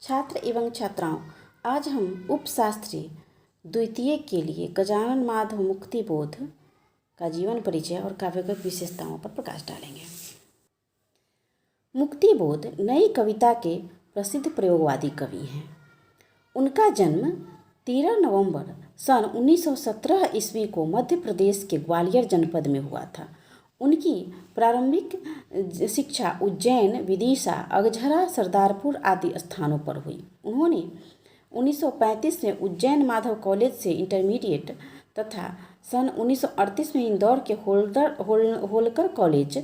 छात्र एवं छात्राओं, आज हम उपशास्त्री द्वितीय के लिए गजानन माधव मुक्तिबोध का जीवन परिचय और काव्यगत विशेषताओं पर प्रकाश डालेंगे। मुक्तिबोध नई कविता के प्रसिद्ध प्रयोगवादी कवि हैं। उनका जन्म 13 नवंबर सन 1917 ईस्वी को मध्य प्रदेश के ग्वालियर जनपद में हुआ था। उनकी प्रारंभिक शिक्षा उज्जैन, विदिशा, अगझरा, सरदारपुर आदि स्थानों पर हुई। उन्होंने 1935 में उज्जैन माधव कॉलेज से इंटरमीडिएट तथा सन 1938 में इंदौर के होलकर कॉलेज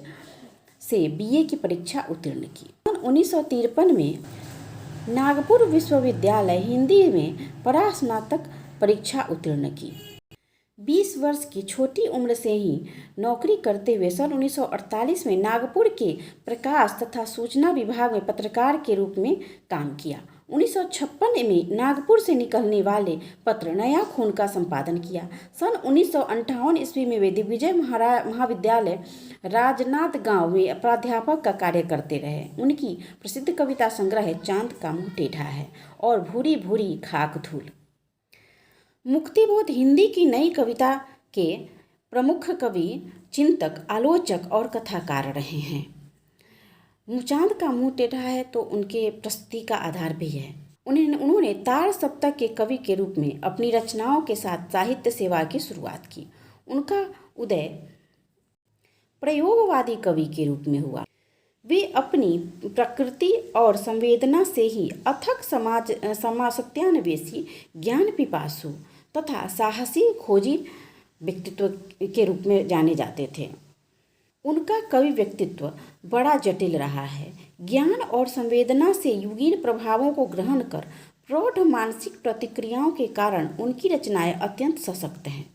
से बीए की परीक्षा उत्तीर्ण की। सन 1953 में नागपुर विश्वविद्यालय हिंदी में परास्नातक परीक्षा उत्तीर्ण की। 20 वर्ष की छोटी उम्र से ही नौकरी करते हुए सन 1948 में नागपुर के प्रकाश तथा सूचना विभाग में पत्रकार के रूप में काम किया। 1956 में नागपुर से निकलने वाले पत्र नया खून का संपादन किया। सन 1958 ईस्वी में वे दिग्विजय महाविद्यालय राजनांदगांव में प्राध्यापक का कार्य करते रहे। उनकी प्रसिद्ध कविता संग्रह चांद का मुंह टेढ़ा है और भूरी भूरी खाक धूल। मुक्तिबोध हिंदी की नई कविता के प्रमुख कवि, चिंतक, आलोचक और कथाकार रहे हैं। चांद का मुंह टेढ़ा है तो उनके प्रस्तुति का आधार भी है। उन्होंने तार सप्तक के कवि के रूप में अपनी रचनाओं के साथ साहित्य सेवा की शुरुआत की। उनका उदय प्रयोगवादी कवि के रूप में हुआ। वे अपनी प्रकृति और संवेदना से ही अथक समाज सत्यान्वेषी, ज्ञान पिपासु तथा साहसी खोजी व्यक्तित्व के रूप में जाने जाते थे। उनका कवि व्यक्तित्व बड़ा जटिल रहा है। ज्ञान और संवेदना से युगीन प्रभावों को ग्रहण कर प्रौढ़ मानसिक प्रतिक्रियाओं के कारण उनकी रचनाएं अत्यंत सशक्त हैं।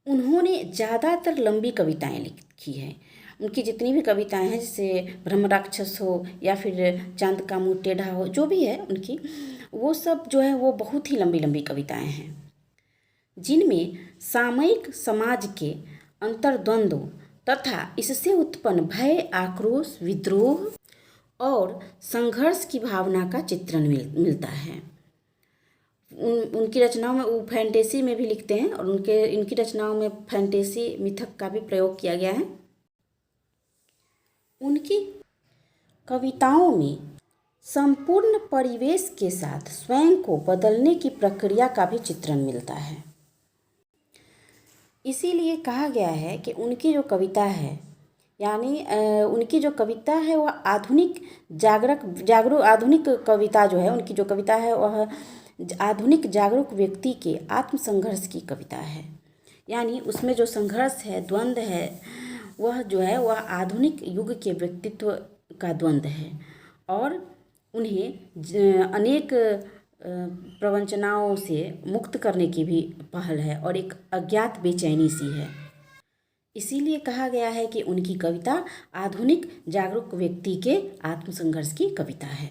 उन्होंने ज़्यादातर लंबी कविताएं लिखी हैं। उनकी जितनी भी कविताएं हैं, जैसे ब्रह्मराक्षस हो या फिर चांद का मुंह टेढ़ा हो, जो भी है उनकी, वो सब जो है वो बहुत ही लंबी लंबी कविताएं हैं, जिनमें सामयिक समाज के अंतर्द्वंद्व तथा इससे उत्पन्न भय, आक्रोश, विद्रोह और संघर्ष की भावना का चित्रण मिलता है। उनकी रचनाओं में वो फैंटेसी में भी लिखते हैं और इनकी रचनाओं में फैंटेसी मिथक का भी प्रयोग किया गया है। उनकी कविताओं में संपूर्ण परिवेश के साथ स्वयं को बदलने की प्रक्रिया का भी चित्रण मिलता है। इसीलिए कहा गया है कि उनकी जो कविता है, यानी उनकी जो कविता है वह आधुनिक आधुनिक कविता जो है, उनकी जो कविता है वह आधुनिक जागरूक व्यक्ति के आत्मसंघर्ष की कविता है। यानी उसमें जो संघर्ष है, द्वंद्व है, वह जो है वह आधुनिक युग के व्यक्तित्व का द्वंद्व है और उन्हें अनेक प्रवंचनाओं से मुक्त करने की भी पहल है और एक अज्ञात बेचैनी सी है। इसीलिए कहा गया है कि उनकी कविता आधुनिक जागरूक व्यक्ति के आत्मसंघर्ष की कविता है।